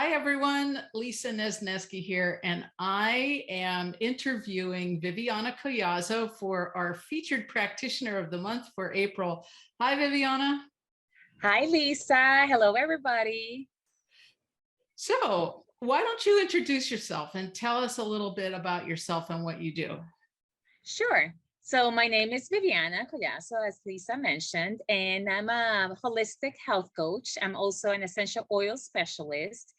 Hi, everyone. Lisa Nesneski here, and I am interviewing Viviana Collazo for our featured practitioner of the month for April. Hi, Viviana. Hi, Lisa. Hello, everybody. So why don't you introduce yourself and tell us a little bit about yourself and what you do? Sure. So my name is Viviana Collazo, as Lisa mentioned, and I'm a holistic health coach. I'm also an essential oil specialist.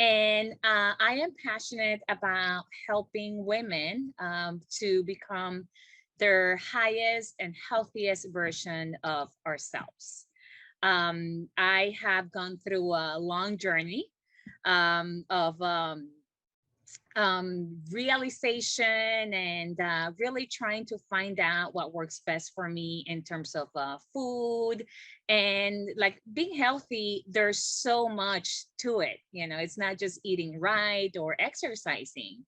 And I am passionate about helping women to become their highest and healthiest version of ourselves. I have gone through a long journey of realization and really trying to find out what works best for me in terms of food and like being healthy. There's so much to it. It's not just eating right or exercising.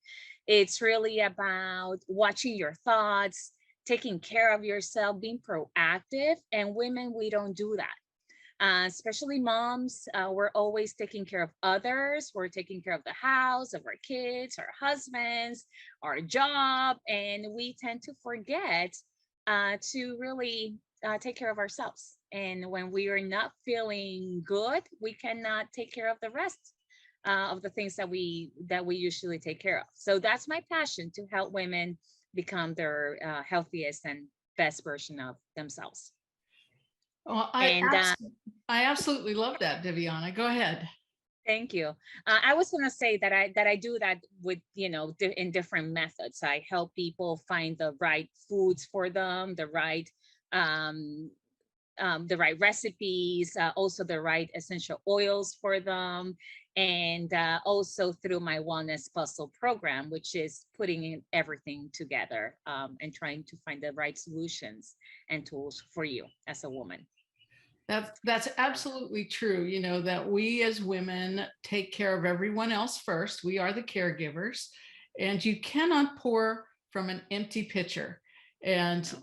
It's really about watching your thoughts, taking care of yourself, being proactive. And women, we don't do that. Especially moms, we're always taking care of others. We're taking care of the house, of our kids, our husbands, our job, and we tend to forget to really take care of ourselves. And when we are not feeling good, we cannot take care of the rest of the things that we usually take care of. So that's my passion, to help women become their healthiest and best version of themselves. Well, And I absolutely love that, Viviana. Go ahead. Thank you. I was going to say that I do that with, in different methods. I help people find the right foods for them, um, the right recipes, also the right essential oils for them, and also through my wellness puzzle program, which is putting everything together and trying to find the right solutions and tools for you as a woman. That's absolutely true. You know, that we as women take care of everyone else first. We are the caregivers, and you cannot pour from an empty pitcher. And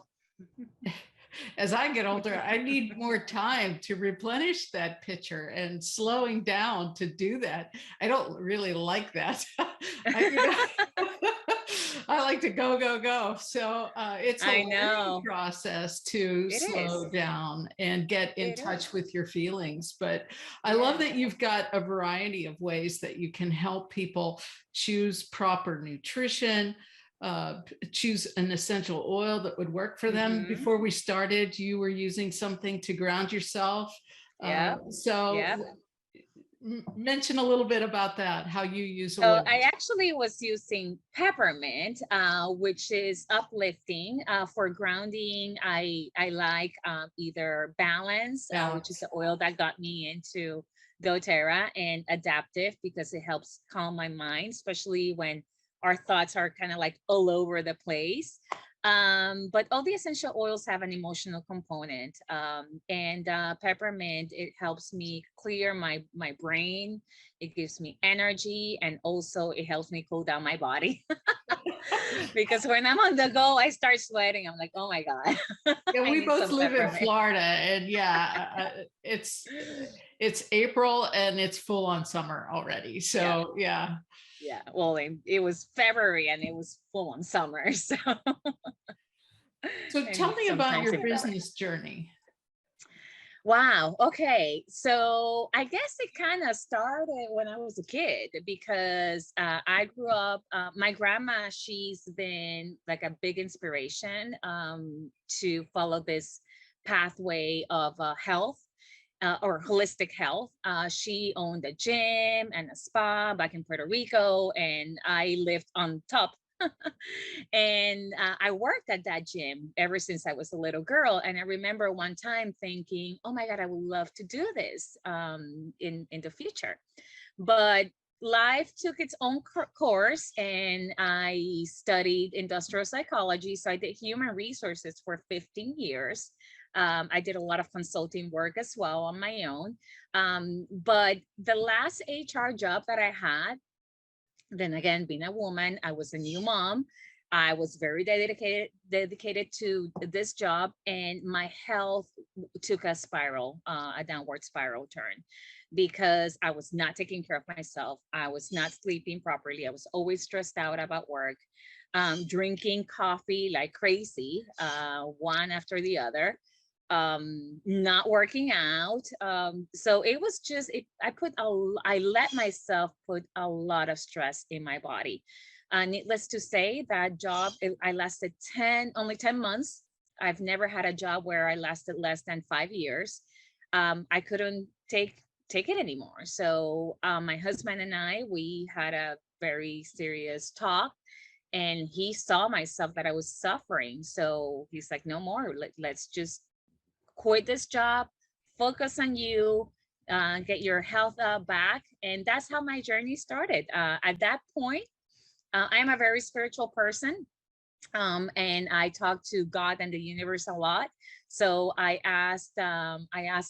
as I get older, I need more time to replenish that pitcher, and slowing down to do that. I don't really like that. I like to go, go, go. So it's a I learning know. process to It slow is. down and get in It touch is. with your feelings. But I love Yes. that you've got a variety of ways that you can help people choose proper nutrition, choose an essential oil that would work for them. Mm-hmm. Before we started, you were using something to ground yourself. Yeah. So Yeah. mention a little bit about that, how you use So oil. I actually was using peppermint, which is uplifting for grounding. I like either Balance, which is Balance. the oil that got me into doTERRA, and Adaptive, because it helps calm my mind, especially when our thoughts are kind of like all over the place. But all the essential oils have an emotional component, and peppermint, it helps me clear my brain. It gives me energy, and also it helps me cool down my body. Because when I'm on the go, I start sweating. I'm like, oh my God, Yeah, I we need both some live in peppermint. Florida, and yeah, it's April and it's full on summer already. Yeah, So yeah. yeah. Well, it was February and it was full on summer, so So I tell need me some about time your to recover. business journey. Wow. Okay. So I guess it kind of started when I was a kid, because I grew up, my grandma, she's been like a big inspiration to follow this pathway of health. Or holistic health. She owned a gym and a spa back in Puerto Rico, and I lived on top. And I worked at that gym ever since I was a little girl. And I remember one time thinking, oh my God, I would love to do this in the future. But life took its own course, and I studied industrial psychology. So I did human resources for 15 years. I did a lot of consulting work as well on my own. But the last HR job that I had, then again, being a woman, I was a new mom. I was very dedicated to this job, and my health took a downward spiral turn. because I was not taking care of myself. I was not sleeping properly. I was always stressed out about work, drinking coffee like crazy, one after the other, not working out. So it was just, I let myself put a lot of stress in my body. Needless to say, that job, I lasted only 10 months. I've never had a job where I lasted less than 5 years. I couldn't take it anymore. So my husband and I, we had a very serious talk, and he saw myself that I was suffering. So he's like, no more. Let's just quit this job, focus on you, get your health back. And that's how my journey started. At that point, I am a very spiritual person, and I talk to God and the universe a lot. So I asked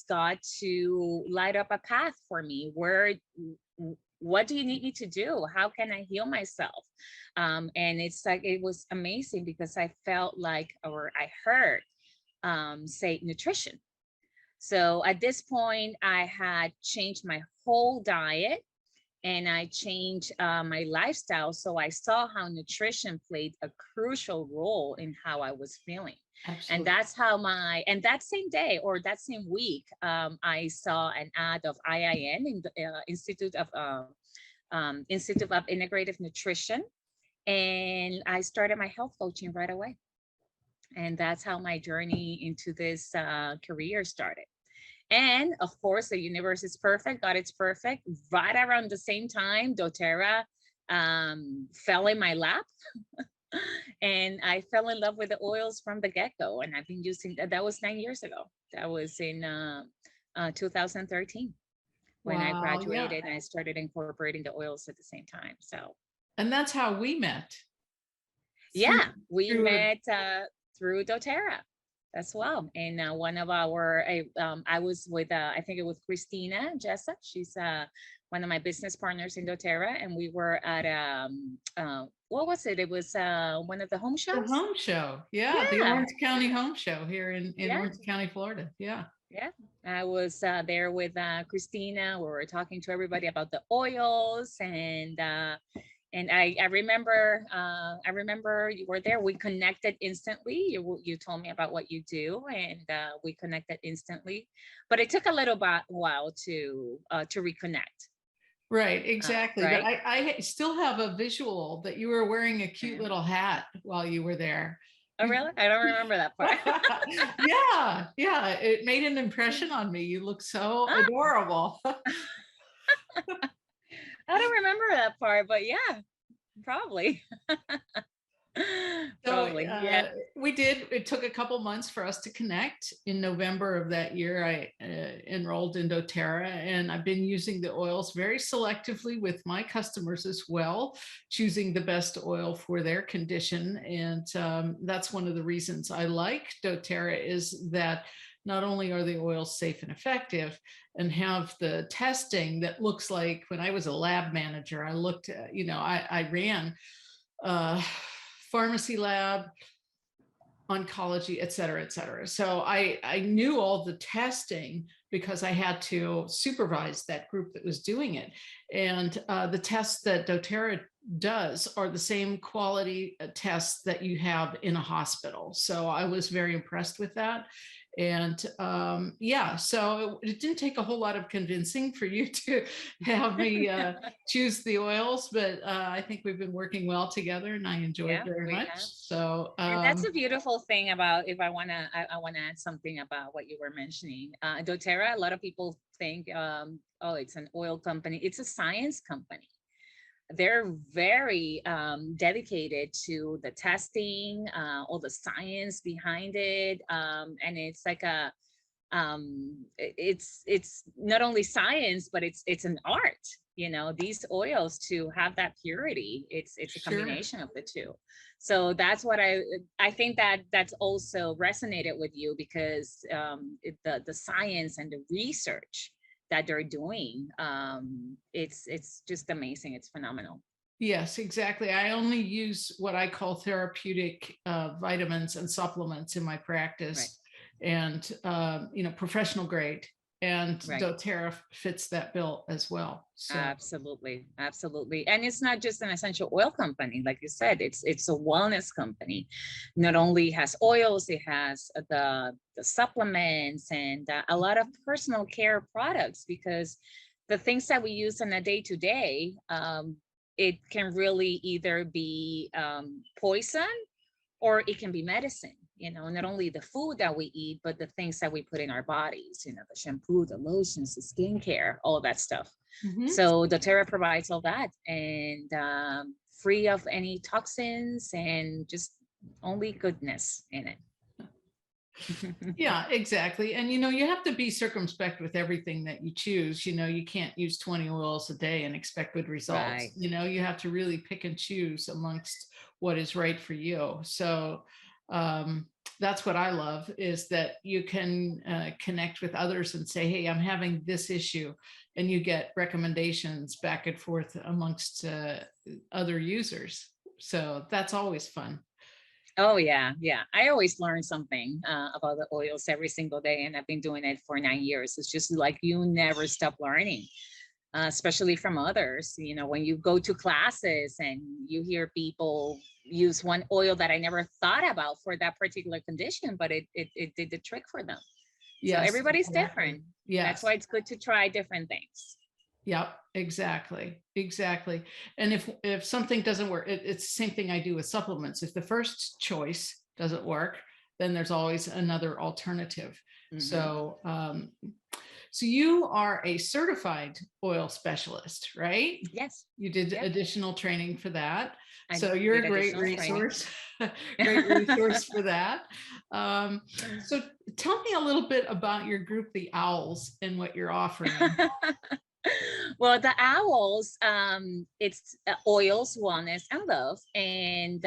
God to light up a path for me. What do you need me to do? How can I heal myself? And it's like, it was amazing because I felt like, or I heard, say, nutrition. So at this point, I had changed my whole diet, and I changed my lifestyle. So I saw how nutrition played a crucial role in how I was feeling. And Absolutely. that's how and that same day or that same week, I saw an ad of IIN, in the Institute of Integrative Nutrition. And I started my health coaching right away. And that's how my journey into this career started. And of course, the universe is perfect. God is perfect. Right around the same time, doTERRA fell in my lap. And I fell in love with the oils from the get-go. And I've been using that was 9 years ago. That was in 2013 when I Wow. Yeah. graduated, and I started incorporating the oils at the same time. So And that's how we met, through yeah, we through a met through doTERRA as well. And one of our, I was with, I think it was Christina Jessa. She's one of my business partners in doTERRA, and we were at what was it? It was one of the home the shows. home show. Yeah, the Yeah, Orange County Home Show here in yeah, Orange County, Florida. Yeah. yeah. I was there with Christina. We were talking to everybody about the oils, and I remember you were there. We connected instantly. You told me about what you do, and we connected instantly. But it took a little while to reconnect. Right, exactly. But Right? I still have a visual that you were wearing a cute Yeah. little hat while you were there. Oh, really? I don't remember that part. Yeah, yeah, it made an impression on me. You look so Ah, adorable. I don't remember that part, but yeah, probably. So Probably. Yeah. we did. It took a couple months for us to connect. In November of that year, I enrolled in doTERRA, and I've been using the oils very selectively with my customers as well, choosing the best oil for their condition. And that's one of the reasons I like doTERRA, is that not only are the oils safe and effective and have the testing that looks like, when I was a lab manager, I looked at, I ran uh, pharmacy lab, oncology, et cetera, et cetera. So I knew all the testing because I had to supervise that group that was doing it. And the tests that doTERRA does are the same quality tests that you have in a hospital. So I was very impressed with that. And yeah, so it didn't take a whole lot of convincing for you to have me choose the oils, but I think we've been working well together, and I enjoy it Yeah, very we much. have. So And that's a beautiful thing about, if I wanna add something about what you were mentioning. doTERRA, a lot of people think, oh, it's an oil company. It's a science company. They're very dedicated to the testing, all the science behind it, and it's like it's not only science, but it's an art. These oils, to have that purity, it's a sure. combination of the two. So that's what I think that's also resonated with you, because the science and the research that they're doing, it's just amazing. It's phenomenal. Yes, exactly. I only use what I call therapeutic vitamins and supplements in my Right. practice, and professional grade. and Right. doTERRA fits that bill as well. So Absolutely, absolutely. And it's not just an essential oil company, like you said, it's a wellness company. Not only has oils, it has the supplements and a lot of personal care products, because the things that we use on a day to day, it can really either be poison or it can be medicine. Not only the food that we eat, but the things that we put in our bodies, the shampoo, the lotions, the skincare, all that stuff. mhm. So doTERRA provides all that, and free of any toxins, and just only goodness in it. Yeah, exactly. And you have to be circumspect with everything that you choose. You can't use 20 oils a day and expect good results. Right. You have to really pick and choose amongst what is right for you. So um, that's what I love, is that you can connect with others and say, hey, I'm having this issue. And you get recommendations back and forth amongst other users. So that's always fun. Oh yeah, yeah. I always learn something about the oils every single day, and I've been doing it for 9 years. It's just like you never stop learning, especially from others. When you go to classes and you hear people use one oil that I never thought about for that particular condition, but it did the trick for them. So Yes, everybody's exactly. different. That's Yes. why it's good to try different things. Yep, exactly, exactly. And if something doesn't work, it's the same thing I do with supplements. If the first choice doesn't work, then there's always another alternative. Hmm. So you are a certified oil specialist, right? Yes. You did Yep. additional training for that. I So you're did a great additional training. resource, great resource for that. So tell me a little bit about your group, the Owls, and what you're offering. Well, the owls, it's oils, wellness, and love. And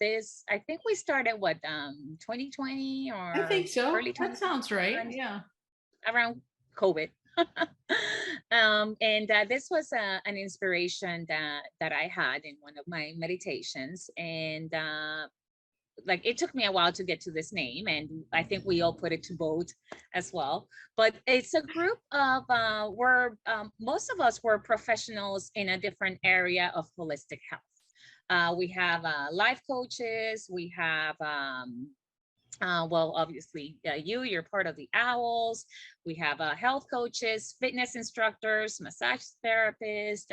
this, I think we started what, 2020 I or think so. early That sounds right. 2020, Yeah. around COVID. And this was an inspiration that I had in one of my meditations. And like, it took me a while to get to this name, and I think we all put it to vote as well. But it's a group of we're most of us were professionals in a different area of holistic health. We have life coaches. We have well, obviously, you're part of the owls. We have health coaches, fitness instructors, massage therapists,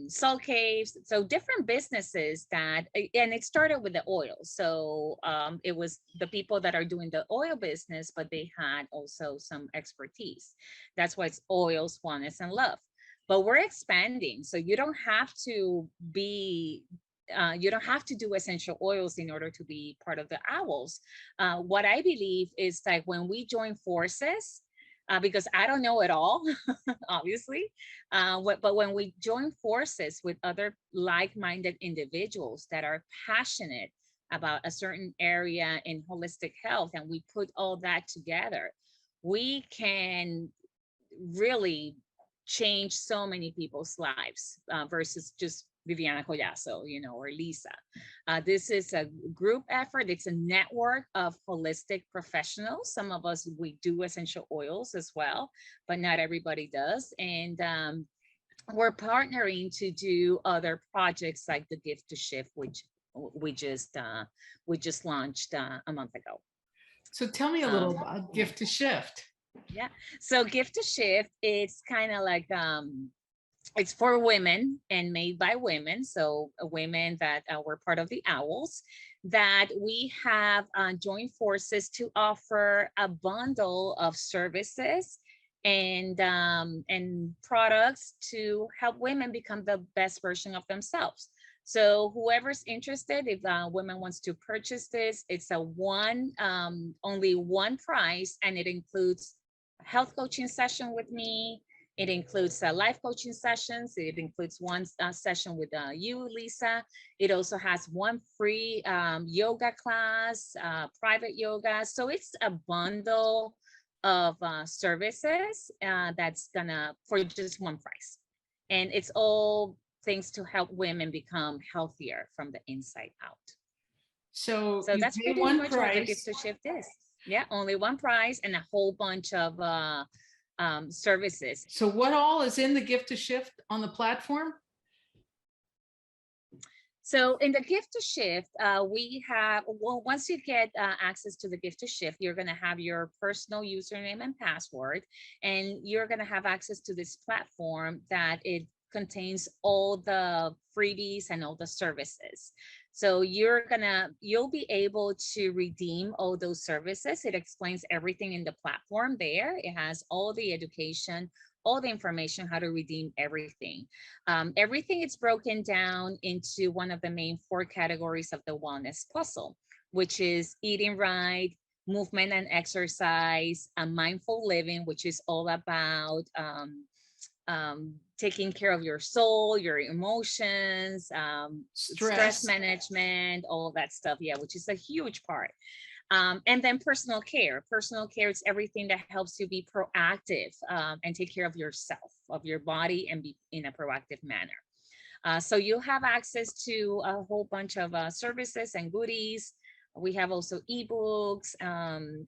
soul caves. So different businesses and it started with the oil. So it was the people that are doing the oil business, but they had also some expertise. That's why it's oils, wellness, and love. But we're expanding, so you don't have to do essential oils in order to be part of the owls. What I believe is that when we join forces, because I don't know it all, obviously, but when we join forces with other like-minded individuals that are passionate about a certain area in holistic health, and we put all that together, we can really change so many people's lives versus just Viviana Collazo, or Lisa. This is a group effort. It's a network of holistic professionals. Some of us, we do essential oils as well, but not everybody does. And we're partnering to do other projects like the Gift to Shift, which we just launched a month ago. So tell me a little about Yeah. Gift to Shift. Yeah. So Gift to Shift, it's kind of like it's for women and made by women. So women that were part of the owls, that we have joined forces to offer a bundle of services and products to help women become the best version of themselves. So whoever's interested, if women wants to purchase this, it's only one price, and it includes a health coaching session with me. It includes life coaching sessions. It includes one session with you, Lisa. It also has one free yoga class, private yoga. So it's a bundle of services that's gonna for just one price. And it's all things to help women become healthier from the inside out. So So you that's pay pretty one much what the Gift price. to Shift is. Yeah, only one prize and a whole bunch of services. So what all is in the gift to shift on the platform? So in the gift to shift, we have, well, once you get access to the gift to shift, you're going to have your personal username and password, and you're going to have access to this platform that it contains all the freebies and all the services. So you'll be able to redeem all those services. It explains everything in the platform there. It has all the education, all the information, how to redeem everything. Everything is broken down into one of the main 4 categories of the wellness puzzle, which is eating right, movement and exercise, and mindful living, which is all about taking care of your soul, your emotions, stress Stress. management, all of that stuff. Yeah, which is a huge part. And then personal care. Personal care is everything that helps you be proactive and take care of yourself, of your body, and be in a proactive manner. So you'll have access to a whole bunch of services and goodies. We have also ebooks,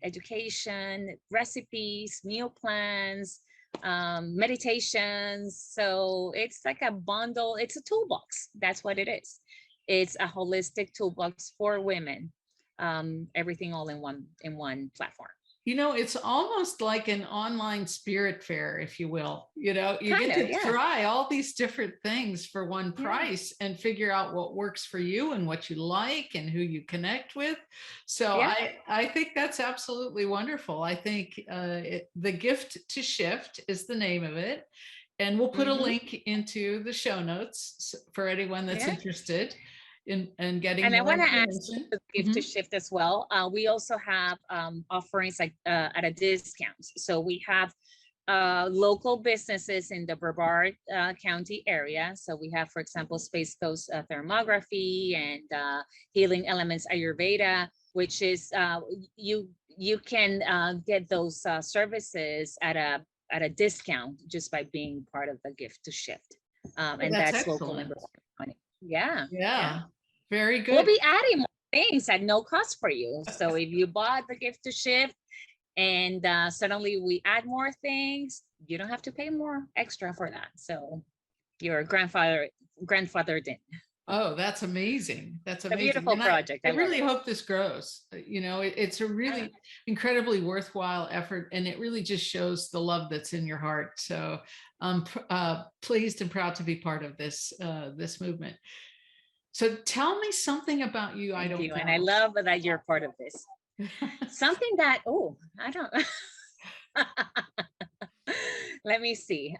education, recipes, meal plans, meditations. So it's like a bundle. It's a toolbox. That's what it is. It's a holistic toolbox for women. Everything all in one platform. You know, it's almost like an online spirit fair, if you will. You know, you Kind get of, to yeah. try all these different things for one Yeah. price and figure out what works for you and what you like and who you connect with. So Yeah. I think that's absolutely wonderful. I think the gift to shift is the name of it. And we'll put a link into the show notes for anyone that's Yeah. interested in getting And I more want to ask information. the gift to shift as well. We also have offerings like at a discount. So we have local businesses in the Brevard County area. So we have, for example, Space Coast Thermography and Healing Elements Ayurveda, which is you can get those services at a discount just by being part of the gift to shift. And That's that's local in excellent. Brevard County. Yeah. Yeah, very We'll good. be adding more things at no cost for you. So if you bought the gift to shift and suddenly we add more things, you don't have to pay more extra for that. So your grandfathered in. Oh, that's amazing. That's A amazing. beautiful And project. I I love really it. hope this grows. You know, it's a really incredibly worthwhile effort, and it really just shows the love that's in your heart. So I'm pleased and proud to be part of this movement. So tell me something about you I Thank don't you. And I know. love that you're part of this. Something that, oh, I don't, let me see.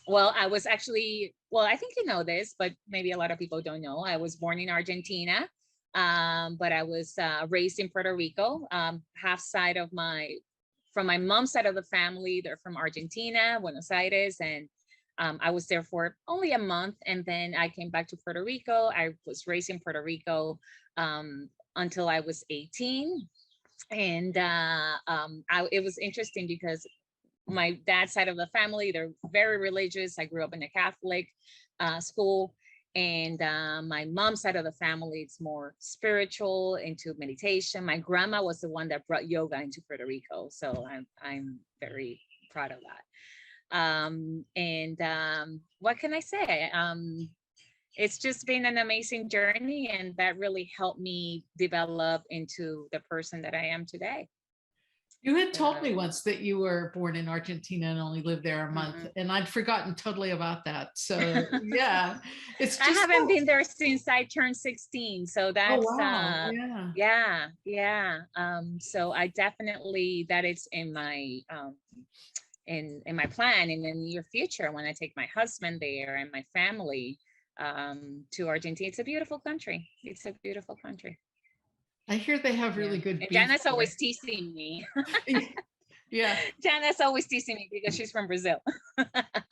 Well, I was actually, well, I think you know this, but maybe a lot of people don't know. I was born in Argentina, but I was raised in Puerto Rico. Half side of from my mom's side of the family, they're from Argentina, Buenos Aires, and I was there for only a month, and then I came back to Puerto Rico. I was raised in Puerto Rico until I was 18. And it was interesting because my dad's side of the family, they're very religious. I grew up in a Catholic school. And my mom's side of the family, it's more spiritual, into meditation. My grandma was the one that brought yoga into Puerto Rico. So I'm very proud of that. What can I say? It's just been an amazing journey, and that really helped me develop into the person that I am today. You had told me once that you were born in Argentina and only lived there a month, and I'd forgotten totally about that. So yeah, it's I just haven't been there since I turned 16. So oh that's wow, yeah. yeah. So I definitely, that is in my in my plan in the near future, when I take my husband there and my family to Argentina. It's a beautiful country. It's a beautiful country. I hear they have Yeah. really good And beef Jana's there. always teasing me. Yeah, Jana's always teasing me because she's from Brazil.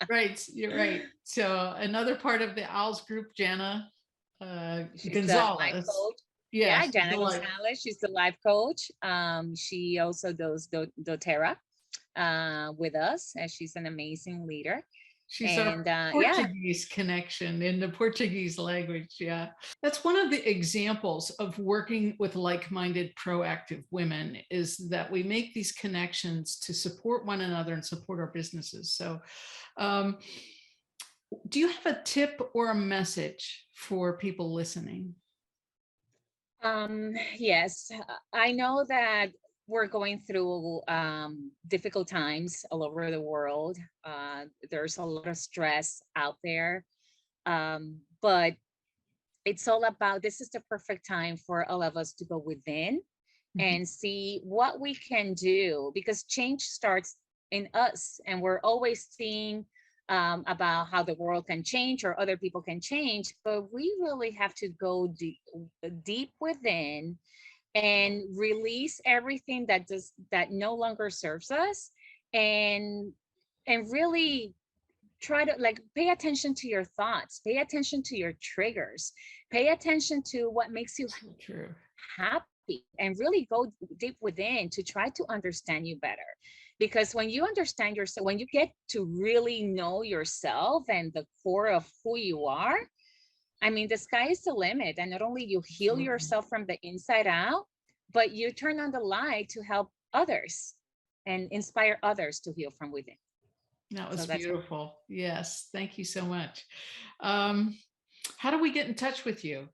right. You're right. So another part of the Owls group, Jana She's a life Gonzalez. coach. Yeah, Yes, Jana Gonzalez. She's the life coach. She also does doTERRA with us, and she's an amazing leader. She's our And yeah. Portuguese connection in the Portuguese language. Yeah. That's one of the examples of working with like-minded, proactive women, is that we make these connections to support one another and support our businesses. So um, do you have a tip or a message for people listening? Yes, I know that we're going through difficult times all over the world. There's a lot of stress out there, but it's all about, this is the perfect time for all of us to go within Mhm. and see what we can do, because change starts in us, and we're always seeing about how the world can change or other people can change, but we really have to go deep within and release everything that no longer serves us, and really try to, like, pay attention to your thoughts, pay attention to your triggers, pay attention to what makes you So true. happy, and really go deep within to try to understand you better. Because when you understand yourself, when you get to really know yourself and the core of who you are, I mean, the sky is the limit. And not only you heal Absolutely. yourself from the inside out, but you turn on the light to help others and inspire others to heal from within. That So was that's it. beautiful. Yes. Thank you so much. Um, how do we get in touch with you?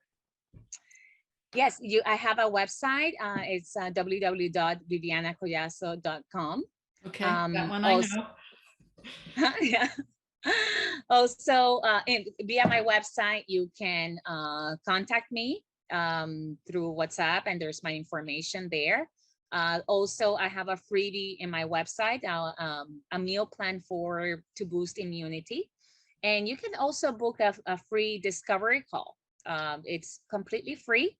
Yes, I have a website. It's www.vivianacollazo.com. Okay. That one I Also, know. yeah. Also, via my website, you can contact me through WhatsApp, and there's my information there. Also, I have a freebie in my website, a meal plan to boost immunity. And you can also book a free discovery call. It's completely free.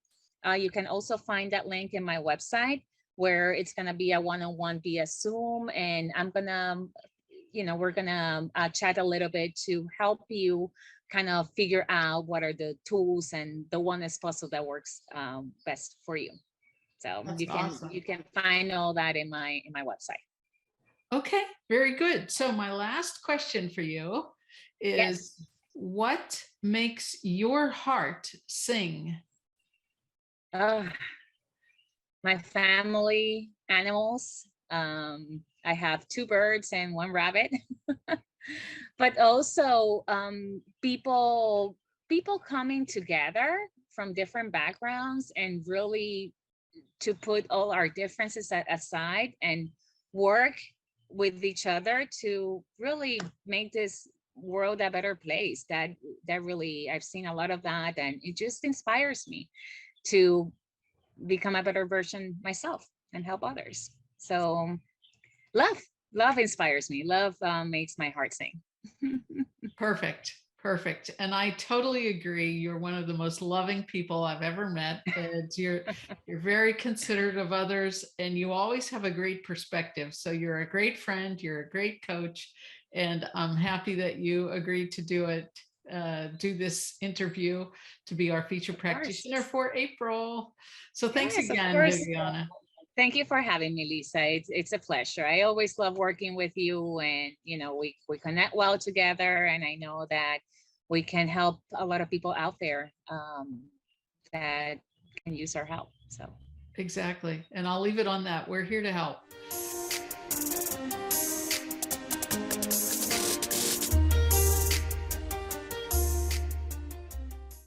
You can also find that link in my website, where it's going to be a one-on-one via Zoom, and I'm going to, we're gonna chat a little bit to help you kind of figure out what are the tools and the one espresso that works best for you. So That's you can awesome. find all that in my website. Okay. Very good. So my last question for you Yes. is, what makes your heart sing? Uh, my family, animals. I have two birds and one rabbit, but also people coming together from different backgrounds, and really to put all our differences aside and work with each other to really make this world a better place. That really, I've seen a lot of that, and it just inspires me to become a better version myself and help others. So love, love inspires me. Love makes my heart sing. Perfect. Perfect. And I totally agree. You're one of the most loving people I've ever met. And you're very considerate of others, and you always have a great perspective. So you're a great friend, you're a great coach, and I'm happy that you agreed to do this interview to be our feature Of course. practitioner for April. So thanks Yes, of again, course. Viviana. Thank you for having me, Lisa. It's a pleasure. I always love working with you, and we connect well together, and I know that we can help a lot of people out there that can use our help. So Exactly. And I'll leave it on that. We're here to help.